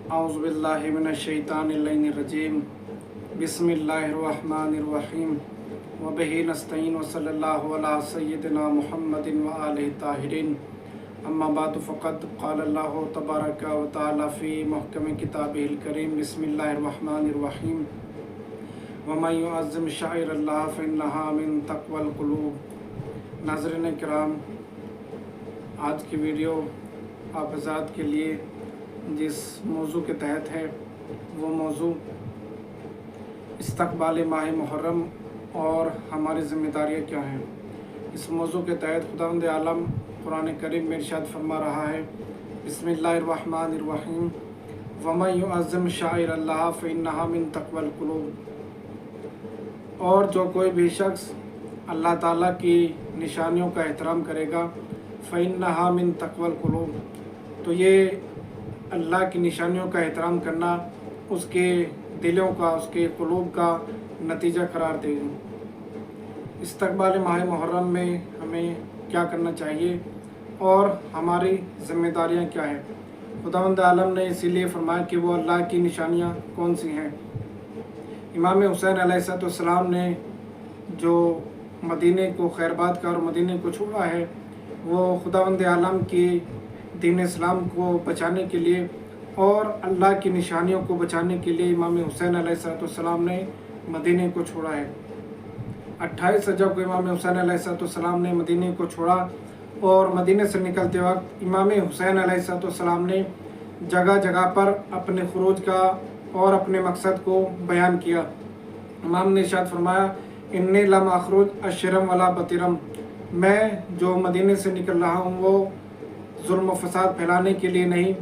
औज़ुबिल्लाहि मिनश्शैतानिर्रजीम बिस्मिल्लाहिर्रहमानिर्रहीम व बिही नस्तईन व सल्लल्लाहु अला सय्यिदिना मुहम्मदिन व आलिहि ताहिरीन अम्मा बाद फ़क़द क़ाल अल्लाहु तबारक व तआला फ़ी मुहकम किताबिहिल करीम बिस्मिल्लाहिर्रहमानिर्रहीम व मन युअज़्ज़िम शाइरल्लाह फ़इन्नहा मिन तक़वल क़ुलूब। नाज़रीन किराम, आज की वीडियो आप हज़रात के लिए जिस मौजू के तहत है वो मौजू इस्तक़बाल माह मुहर्रम और हमारी ज़िम्मेदारियाँ क्या हैं। इस मौजू के तहत खुदावंद आलम कुरान करीम में इरशाद फरमा रहा है, बिस्मिल्लाहिर्रहमानिर्रहीम वमन युअज़्ज़िम शाइरल्लाह फ़इन्नहा मिन तक़वल क़ुलूब। और जो कोई भी शख्स अल्लाह ताला की निशानियों का एहतराम करेगा, फ़इन्नहा मिन तक़वल क़ुलूब, तो ये अल्लाह की निशानियों का एहतराम करना उसके दिलों का, उसके क़ुलूब का नतीजा करार देगी। इस्तक़बाल माह मुहर्रम में हमें क्या करना चाहिए और हमारी ज़िम्मेदारियां क्या हैं। खुदावंद आलम ने इसीलिए फरमाया कि वो अल्लाह की निशानियां कौन सी हैं। इमाम हुसैन अलैहिस्सलाम ने जो मदीने को खैरबाद का और मदीने को छोड़ा है, वो खुदावंद आलम की दीन इस्लाम को बचाने के लिए और अल्लाह की निशानियों को बचाने के लिए इमाम हुसैन अलैहिस्सलाम ने मदीने को छोड़ा है। 28 रजब को इमाम हुसैन अलैहिस्सलाम ने मदीने को छोड़ा और मदीने से निकलते वक्त इमाम हुसैन अलैहिस्सलाम ने जगह जगह पर अपने खुरूज का और अपने मकसद को बयान किया। इमाम ने इरशाद फरमाया, इन्नी लम अखरुज अशरम वला बतिरम, मैं जो मदीने से निकल रहा हूँ वो जुल्म फसाद फैलाने के लिए नहीं।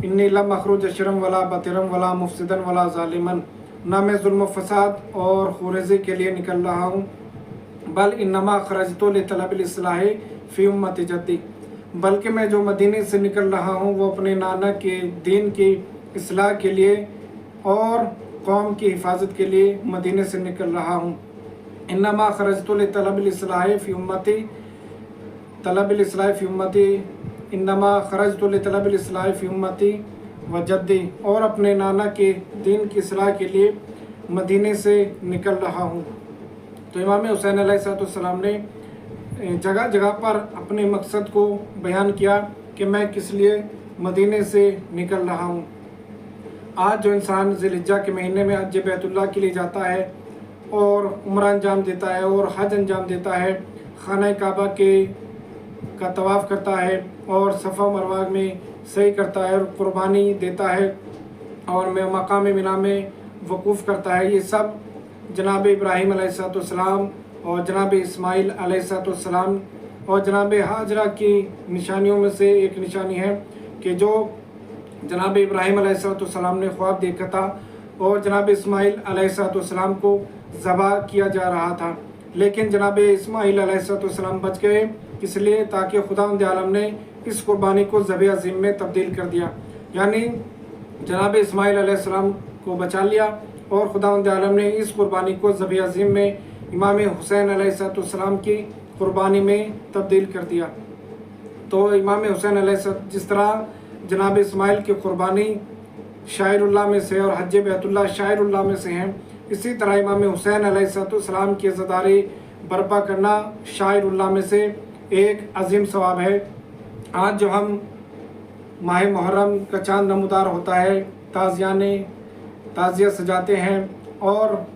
इन्नी लम अखरुज अशरम वला बतिरम वला मुफसिदन वला ज़ालिमन, ना मैं जुल्म फसाद और खुरेज़ी के लिए निकल रहा हूँ, बल इन्नमा खरजतु लितलबिल इस्लाहि फ़ी उम्मति जद्दी, बल्कि मैं जो मदीने से निकल रहा हूँ वो अपने नाना के दीन की इस्लाह के लिए और कौम की हिफाजत के लिए मदीने से निकल रहा हूँ। इन्नमा खरजतु लितलबिल इस्लाहि फ़ी उम्मति तलबिल इस्लाहि फ़ी उम्मति, इन्नमा खरजतु लितलबिल इस्लाहि फ़ी उम्मति व जद्दी, और अपने नाना के दीन की इस्लाह के लिए मदीने से निकल रहा हूँ। तो इमाम हुसैन अलैहिस्सलाम ने जगह जगह पर अपने मकसद को बयान किया कि मैं किस लिए मदीने से निकल रहा हूँ। आज जो इंसान ज़िलहिज्जा के महीने में हज बैतुल्लाह के लिए जाता है और उम्रा अंजाम देता है और हज अंजाम देता है, खाना काबा का तवाफ़ करता है और सफ़ा मरवा में सही करता है और कुर्बानी देता है और मैं मकाम मिना में वक़ूफ़ करता है, ये सब जनाब इब्राहीम अलैहिस्सलाम और जनाब इस्माइल अलैहिस्सलाम और जनाब हाजरा की निशानियों में से एक निशानी है कि जो जनाब इब्राहीम अलैहिस्सलाम ने ख्वाब देखा था और जनाब इस्माइल अलैहिस्सलाम को ज़बह किया जा रहा था, लेकिन जनाब इस्माइल अलैहिस्सलाम बच गए, इसलिए ताकि खुदावंद आलम ने इस कुर्बानी को ज़बह अज़ीम में तब्दील कर दिया। यानी जनाब इस्माइल अलैहिस्सलाम को बचा लिया और खुदावंद आलम ने इस कुर्बानी को ज़बह अज़ीम में इमाम हुसैन अलैहिस्सलाम की कुर्बानी में तब्दील कर दिया। तो इमाम हुसैन अलैहिस्सलाम जिस तरह जनाब इस्माइल की कुर्बानी शाइरुल्लाह में से और हज बैतुल्लाह शाइरुल्लाह में से हैं, इसी तरह इमाम हुसैन अलैहिस्सलाम की इज़्ज़तदारी बर्पा करना शाइरुल्लाह में से एक अजीम सवाब है। आज जो हम माह मुहर्रम का चांद नमूदार होता है, ताज़िया सजाते हैं और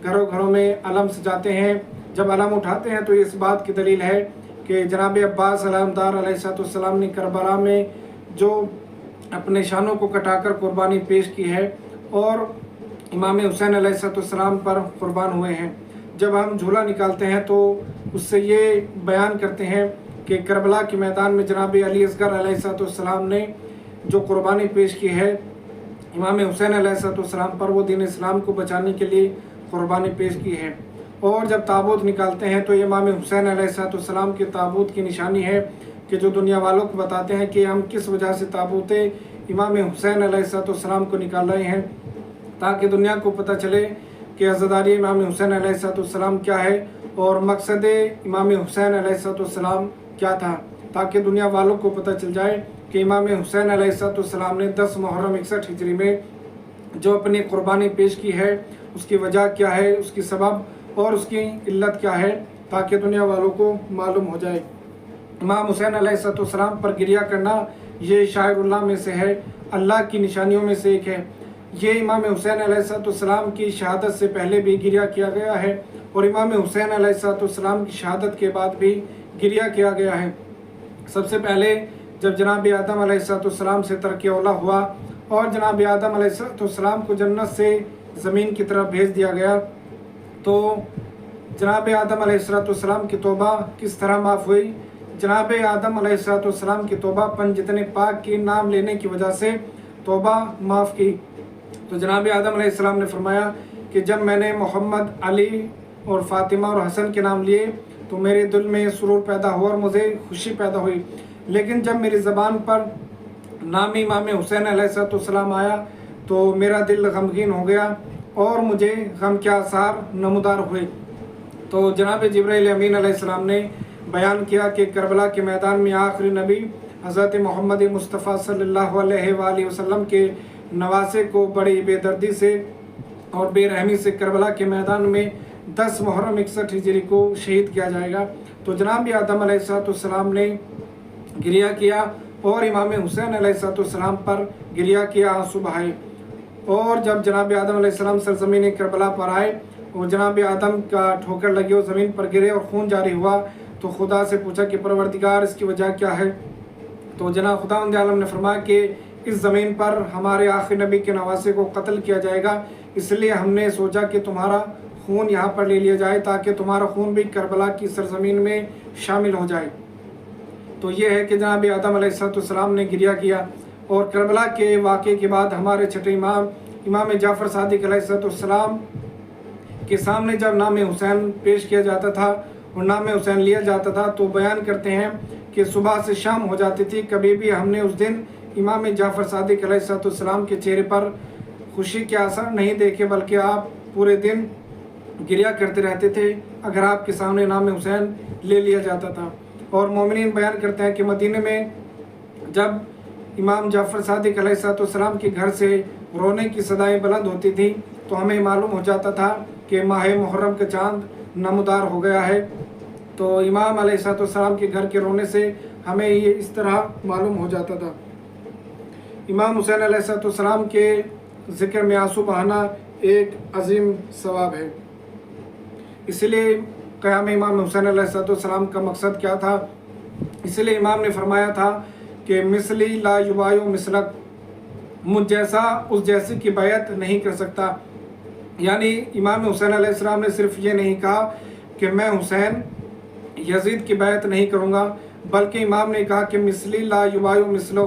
घरों घरों में अलम सजाते हैं। जब अलम उठाते हैं तो इस बात की दलील है कि जनाब अब्बास अलमदार अलैहिस्सलाम ने करबला में जो अपने शानों को कटाकर कुर्बानी पेश की है और इमाम हुसैन अलैहिस्सलाम पर कुर्बान हुए हैं। जब हम झूला निकालते हैं तो उससे ये बयान करते हैं कि करबला के मैदान में जनाब अली असगर अलैहिस्सलाम ने जो कुर्बानी पेश की है इमाम हुसैन अलैहिस्सलाम पर, वो दीन इस्लाम को बचाने के लिए कुर्बानी पेश की है। और जब ताबूत निकालते हैं तो इमाम हुसैन अलैहिस्सलाम के ताबूत की निशानी है कि जो दुनिया वालों को बताते हैं कि हम किस वजह से ताबूत इमाम हुसैन अलैहिस्सलाम को निकाल रहे हैं, ताकि दुनिया को पता चले कि अज़दारी इमाम हुसैन अलैहिस्सलाम क्या है और मकसद इमाम हुसैन अलैहिस्सलाम क्या था, ताकि दुनिया वालों को पता चल जाए کہ امام حسین अलैहिस्सलाम ने 10 मुहर्रम 61 हिजरी में जो अपनी कुर्बानी पेश की है उसकी वजह क्या है, उसकी सबब और उसकी इल्लत क्या है, ताकि दुनिया वालों को मालूम हो जाए। इमाम हुसैन अलैहिस्सलाम पर गिरिया करना ये शायरुल्लाह में से है, अल्लाह की निशानियों में से एक है। ये इमाम हुसैन अलैहिस्सलाम की शहादत से पहले भी गिरिया किया गया है और इमाम हुसैन अलैहिस्सलाम की शहादत के बाद भी गिरिया किया गया है। सबसे पहले जब जनाब आदम अलैहिस्सलाम से तरक औला हुआ और जनाब आदम अलैहिस्सलाम को जन्नत से ज़मीन की तरफ भेज दिया गया, तो जनाब आदम अलैहिस्सलाम की तौबा किस तरह माफ़ हुई। जनाब आदम अलैहिस्सलाम की तौबा जितने पाक के नाम लेने की वजह से तौबा माफ़ की। तो जनाब आदम अलैहिस्सलाम ने फरमाया कि जब मैंने मोहम्मद, अली और फ़ातिमा और हसन के नाम लिए तो मेरे दिल में सुरूर पैदा हुआ और मुझे खुशी पैदा हुई, लेकिन जब मेरी ज़बान पर नाम इमाम हुसैन अलैहिस्सलाम आया तो मेरा दिल गमगीन हो गया और मुझे गम के आसार नमूदार हुए। तो जनाब जिब्राइल अमीन अलैहिस्सलाम ने बयान किया कि करबला के मैदान में आखिरी नबी हज़रत मोहम्मद मुस्तफ़ा सल्लल्लाहु अलैहि वसल्लम के नवासे को बड़ी बेदर्दी से और बेरहमी से करबला के मैदान में 10 मुहर्रम 61 हिजरी को शहीद किया जाएगा। तो जनाब आदम अलैहिस्सलाम ने गिरिया किया और इमाम हुसैन अलैहिस्सलाम पर गिरिया किया, आंसू बहाए। और जब जनाब आदम अलैहिस्सलाम सरज़मीन करबला पर आए और जनाब आदम का ठोकर लगी और ज़मीन पर गिरे और खून जारी हुआ, तो खुदा से पूछा कि परवरदिगार इसकी वजह क्या है। तो जनाब खुदावंद आलम ने फरमाया कि इस ज़मीन पर हमारे आखिरी नबी के नवासे को कत्ल किया जाएगा, इसलिए हमने सोचा कि तुम्हारा खून यहाँ पर ले लिया जाए ताकि तुम्हारा खून भी करबला की सरज़मीन में शामिल हो जाए। तो ये है कि जनाब आदम अलैहिस्सलाम ने गिरिया किया। और करबला के वाक़े के बाद हमारे छठे इमाम जाफ़र सादिक अलैहिस्सलाम के सामने जब नाम हुसैन पेश किया जाता था और नाम हुसैन लिया जाता था, तो बयान करते हैं कि सुबह से शाम हो जाती थी, कभी भी हमने उस दिन इमाम जाफ़र सादिक अलैहिस्सलाम के चेहरे पर खुशी के आसार नहीं देखे, बल्कि आप पूरे दिन गिरिया करते रहते थे अगर आपके सामने नाम हुसैन ले लिया जाता था। और मोमिनीन बयान करते हैं कि मदीने में जब इमाम जाफ़र सादिक अलैहिस्सलाम के घर से रोने की सदाएं बुलंद होती थी, तो हमें मालूम हो जाता था कि माह मुहर्रम का चाँद नमदार हो गया है। तो इमाम अलैहिस्सलाम के घर के रोने से हमें ये इस तरह मालूम हो जाता था। इमाम हुसैन अलैहिस्सलाम के ज़िक्र में आंसू बहाना एक अजीम सवाब है। इसलिए क़याम इमाम हुसैन अलैहिस्सलाम का मकसद क्या था, इसलिए इमाम ने फरमाया था कि मिसली ला युबायु मिसलक, मुझ जैसा उस जैसे की बैत नहीं कर सकता। यानी इमाम हुसैन अलैहिस्सलाम ने सिर्फ ये नहीं कहा कि मैं हुसैन यजीद की बैत नहीं करूँगा, बल्कि इमाम ने कहा कि मिसली ला युबायु मिसलो,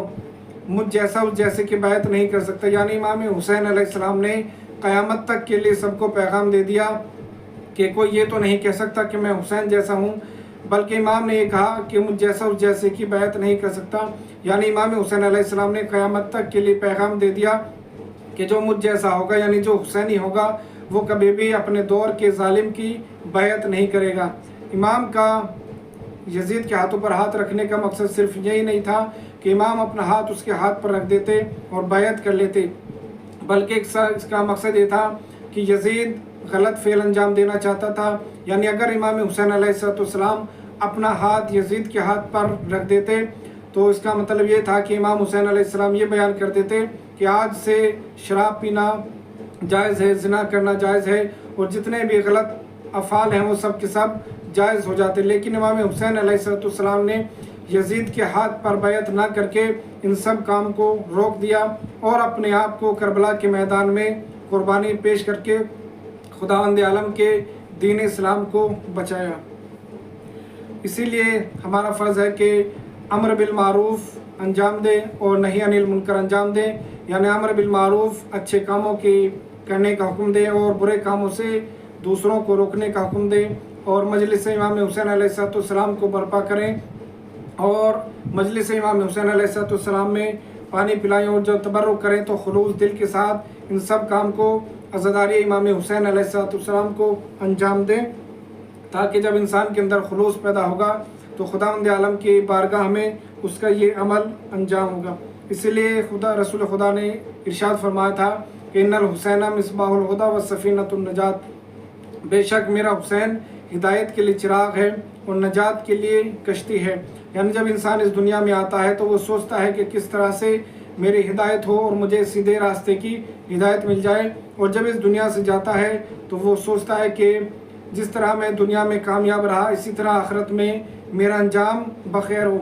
मुझ जैसा उस जैसे की बैत नहीं कर सकता। यानी इमाम हुसैन अलैहिस्सलाम ने क़यामत तक के लिए सबको पैगाम दे दिया कि कोई ये तो नहीं कह सकता कि मैं हुसैन जैसा हूँ, बल्कि इमाम ने ये कहा कि मुझ जैसा उस जैसे की बैत नहीं कर सकता। यानी इमाम हुसैन अलैहिस्सलाम ने क़यामत तक के लिए पैगाम दे दिया कि जो मुझ जैसा होगा, यानी जो हुसैनी होगा, वो कभी भी अपने दौर के ज़ालिम की बैत नहीं करेगा। इमाम का यजीद के हाथों पर हाथ रखने का मकसद सिर्फ यही नहीं था कि इमाम अपना हाथ उसके हाथ पर रख देते और बैत कर लेते, बल्कि इसका मकसद ये था कि यजीद गलत फ़ेल अंजाम देना चाहता था। यानी अगर इमाम हुसैन अलैहिस्सलाम अपना हाथ यजीद के हाथ पर रख देते, तो इसका मतलब ये था कि इमाम हुसैन अलैहिस्सलाम ये बयान कर देते कि आज से शराब पीना जायज़ है, ज़िना करना जायज़ है, और जितने भी गलत अफ़ाल हैं वो सब के सब जायज़ हो जाते। लेकिन इमाम हुसैन अलैहिस्सलाम ने यजीद के हाथ पर बैत ना करके इन सब काम को रोक दिया और अपने आप को करबला के मैदान में कुर्बानी पेश करके खुदावंद आलम के दीन इस्लाम को बचाया। इसीलिए हमारा फ़र्ज़ है कि अम्र बिल मारूफ़ अंजाम दें और नही अनिल मुनकर अंजाम दें। यानी अम्र बिल मारूफ़ अच्छे कामों की करने का हुक्म दें और बुरे कामों से दूसरों को रोकने का हुक्म दें, और मजलिस इमाम हुसैन अलैहिस्सलाम को बर्पा करें और मजलिस इमाम हुसैन अलैहिस्सलाम में पानी पिलाएं, और जब तबर्रुक करें तो खुलूस दिल के साथ इन सब काम को अज़ादारी इमाम हुसैन अलैहिस्सलाम को अंजाम दें, ताकि जब इंसान के अंदर खुलूस पैदा होगा تو خداوند عالم کی بارگاہ میں اس کا یہ عمل انجام ہوگا۔ اسی لیے رسول خدا نے ارشاد فرمایا تھا کہ ان الحسین مصباح الہدی و سفینۃ النجات، بے شک میرا حسین ہدایت کے لیے چراغ ہے اور نجات کے لیے کشتی ہے۔ یعنی جب انسان اس دنیا میں آتا ہے تو وہ سوچتا ہے کہ کس طرح سے میری ہدایت ہو اور مجھے سیدھے راستے کی ہدایت مل جائے، اور جب اس دنیا سے جاتا ہے تو وہ سوچتا ہے کہ جس طرح میں دنیا میں کامیاب رہا اسی طرح آخرت میں میرا انجام بخیر ہو۔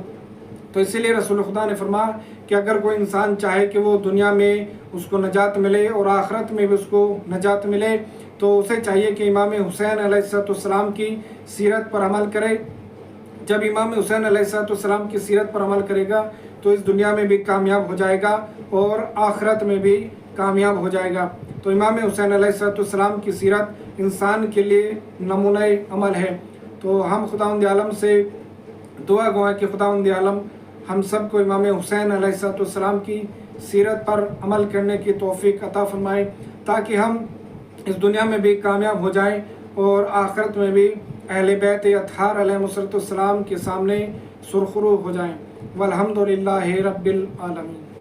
تو اسی لیے رسول خدا نے فرمایا کہ اگر کوئی انسان چاہے کہ وہ دنیا میں اس کو نجات ملے اور آخرت میں بھی اس کو نجات ملے تو اسے چاہیے کہ امام حسین علیہ السلام کی سیرت پر عمل کرے۔ جب امام حسین علیہ السلام کی سیرت پر عمل کرے گا تو اس دنیا میں بھی کامیاب ہو جائے گا اور آخرت میں بھی کامیاب ہو جائے گا۔ تو امام حسین علیہ السلام کی سیرت انسان کے لیے نمونہ عمل ہے۔ تو ہم خداوند عالم سے دعا گو ہیں کہ خداوند عالم ہم سب کو امام حسین علیہ السلام کی سیرت پر عمل کرنے کی توفیق عطا فرمائے، تاکہ ہم اس دنیا میں بھی کامیاب ہو جائیں اور آخرت میں بھی اہل بیت اطہار علیہ السلام کے سامنے سرخرو ہو جائیں۔ والحمدللہ رب العالمین۔